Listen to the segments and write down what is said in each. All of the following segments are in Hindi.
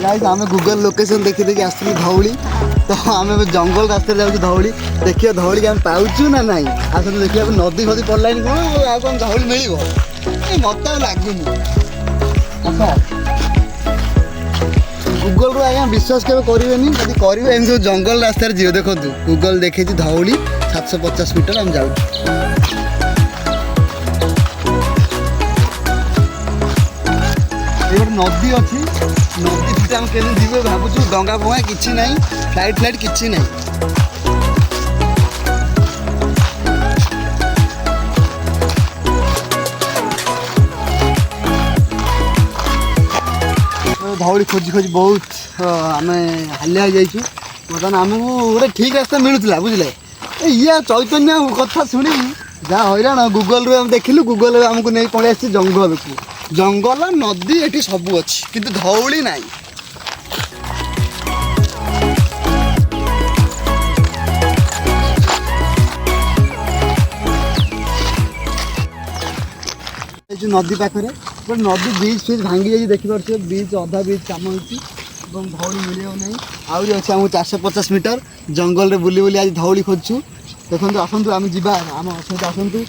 गाइस आम गूगल लोकेशन देखी देखी आसलु धौली तो आम जंगल रास्ते जाऊँ धौली देखिए धौली आम पाचु ना ना आस देखिए नदी फदी पड़े कौन धौली मिल मत लगुनि गूगल रू आज्ञा विश्वास के करेंगे जब करेंगे एम सब जंगल रास्तार जीव देखो गूगल देखे धौली 750 मीटर आम जाऊँ नदी अच्छी नदी फिटे आम के जीवे भावुँ डंगा फंगा कि ना फ्लाइट फ्लाइट कि ना धौली खोजी खोजी बहुत आम हालिया जाइए बर्तमान आमको गोटे ठीक रास्ता मिलूला बुझे ये चैतन्य कथा शुणी जहाँ हैरान गूगल रू देखिलु गूगल आमको नहीं पड़े आसी जंगल को जंगल नदी ये सब अच्छी किंतु धौली ना नदी पाखे नदी ब्रिज फ्रिज भांगी जाइए देखिपे ब्रिज अधा ब्रिज कम हो धौली मिल ना आहरी अच्छे आमको 450 मीटर जंगल रे बुली बुली आज धौली खोजु देखो आसतु आम जा आम सहित आसतु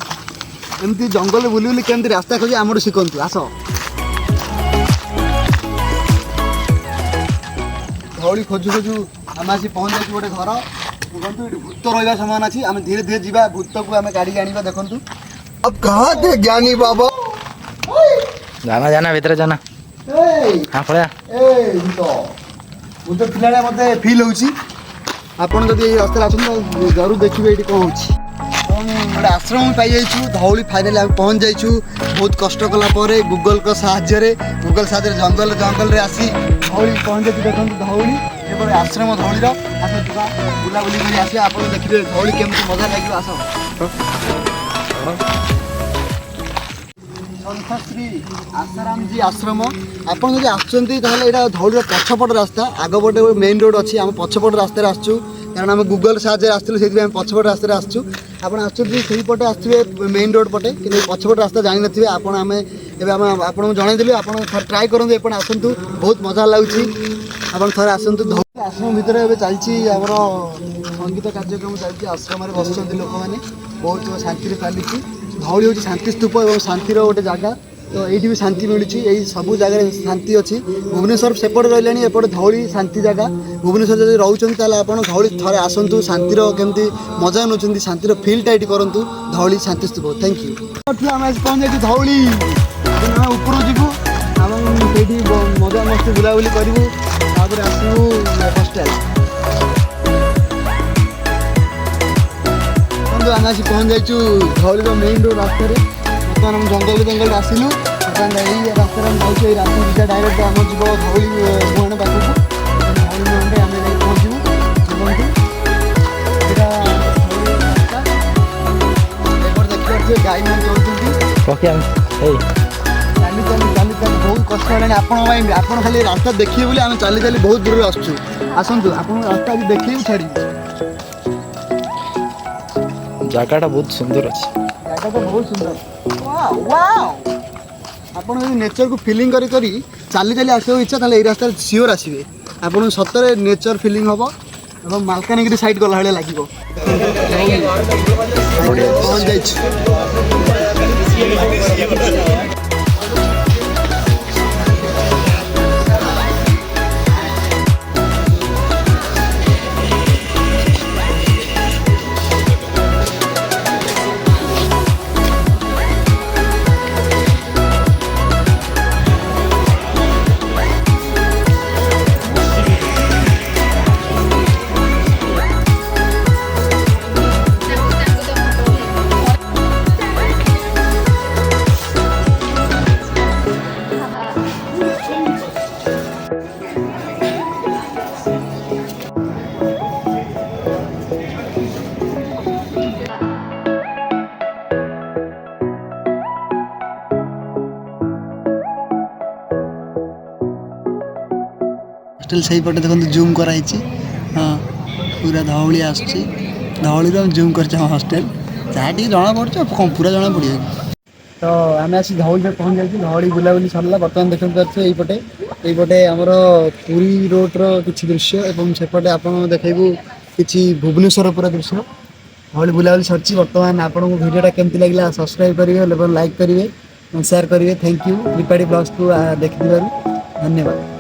एमती जंगल रे बुली बुली केमती रास्ता खोजी आम शिखु आस धौली खोजु खोजु आम आसी पहुँच जाइए गोटे घर देखो ये भूत रहा समान अच्छी आम धीरे धीरे जा भूत को आम काढ़ी आने देखु अब कहाँ थे ज्ञानी बाबा जाना जाना भीतर जाना हाँ पड़ा भूत पिला मत फिल हो रास्ता आसते जरूर देखिए ये कौन हो गोटे आश्रम पाई जाइए धौली फाइनाली आम पहुँच जाइए बहुत कष्ट कलापर गूगल को साहाय्य गूगल साहाय्य जंगल जंगल रे आसी धौली पहुँच जाइए देखो धौली एपटे आश्रम धौलीर आस जा बुलाबुली कर आस आप देखिए धौली केमती मजा लगे आस श्री आसाराम जी आश्रम आपन जो आसुँच धौलीर पछपट रास्ता आगपटे मेन रोड अच्छी आम पछपट रास्तार आसचु कारण आम गूगल साहाଯ୍य आसलु से पछपट रास्तार आसचु आपन आसपटे आसवे मेन रोड पटे कि पछपट रास्ता जानी नथिबे आपन आम आपको जनईदेलु आप ट्राए करूँ एपटे आसतु बहुत मजा लगुच आप थे आसतु धौली आश्रम भितर चलती आमर संगीत कार्यक्रम चलती आश्रम बस लोक मैंने बहुत शांति चली धौली हूँ शांति स्तूप और शांतिर गोटे जगह तो ये भी शांति मिलूँ यही सब जगह शांति अच्छी भुवनेश्वर सेपटे रही एपटे धौली शांति जगह भुवनेश्वर जब रोच आप धौली थे आसतु शांतिर केमती मजा नौ शांतिर फिल्टा ये करूँ धौली शांति स्तूप थैंक यू आम आज पहुँच जाइए धौली ऊपर जीवु आम मजा मस्ती बुलाबुली करूँ आसबू हस्टेल आम आसी पहुँच जाइए धौली मेन रोड रास्ते बर्तमान हम जंगल जंगल आसलु यही रास्ते जाइए रास्ता सीधा डायरेक्ट आम जीव धौली मुहाण पाखक धौली मुहाणे आम जाए पहुँचू देखिए गाई मैंने चलती चाली चाली चाली चाली बहुत कष्ट है आप खाली रास्ता देखिए बोले आम चाली चाली बहुत दूर आसचु आसतु आप रास्ता आज देखिए छाड़ी जगह बहुत सुंदर अच्छी जगह तो बहुत सुंदर आप नेचर को फिलिंग करी चली चली आसो इच्छा ताले रास्ता सियोर आसवे आप सतरे नेचर फिलिंग हम और मालकानगिरी साइड गला भाई लगे पहुँच जाइए हॉस्टेल सही पटे देखो जूम कराई हाँ पूरा धौली आसुची धौली जूम कर हॉस्टेल जहाँ टी जना पड़े कौन पूरा जना पड़े तो आम आसी धौली पहुँच जाइए धौली बुलाबुली सरला बर्तमान देखते यही पटे এইପଟେ ଆମର ପୁରୀ ରୋଡର କିଛି ଦୃଶ୍ୟ ଏବଂ ସେପଟେ ଆପଣ ଦେଖେଇବୁ କିଛି ଭୁବନେଶ୍ୱର ପୁରା ଦୃଶ୍ୟ। ଭଳି ବୁଲାବୁଲି ସରିଛି। ବର୍ତ୍ତମାନ ଆପଣଙ୍କୁ ଭିଡ଼ିଓଟା କେମିତି ଲାଗିଲା ସବସ୍କ୍ରାଇବ୍ କରିବେ ଏବଂ ଲାଇକ୍ କରିବେ, ସେୟାର କରିବେ। ଥ୍ୟାଙ୍କ ୟୁ ତ୍ରିପାଠୀ ବ୍ଲଗ୍ସକୁ ଦେଖିଥିବାରୁ ଧନ୍ୟବାଦ।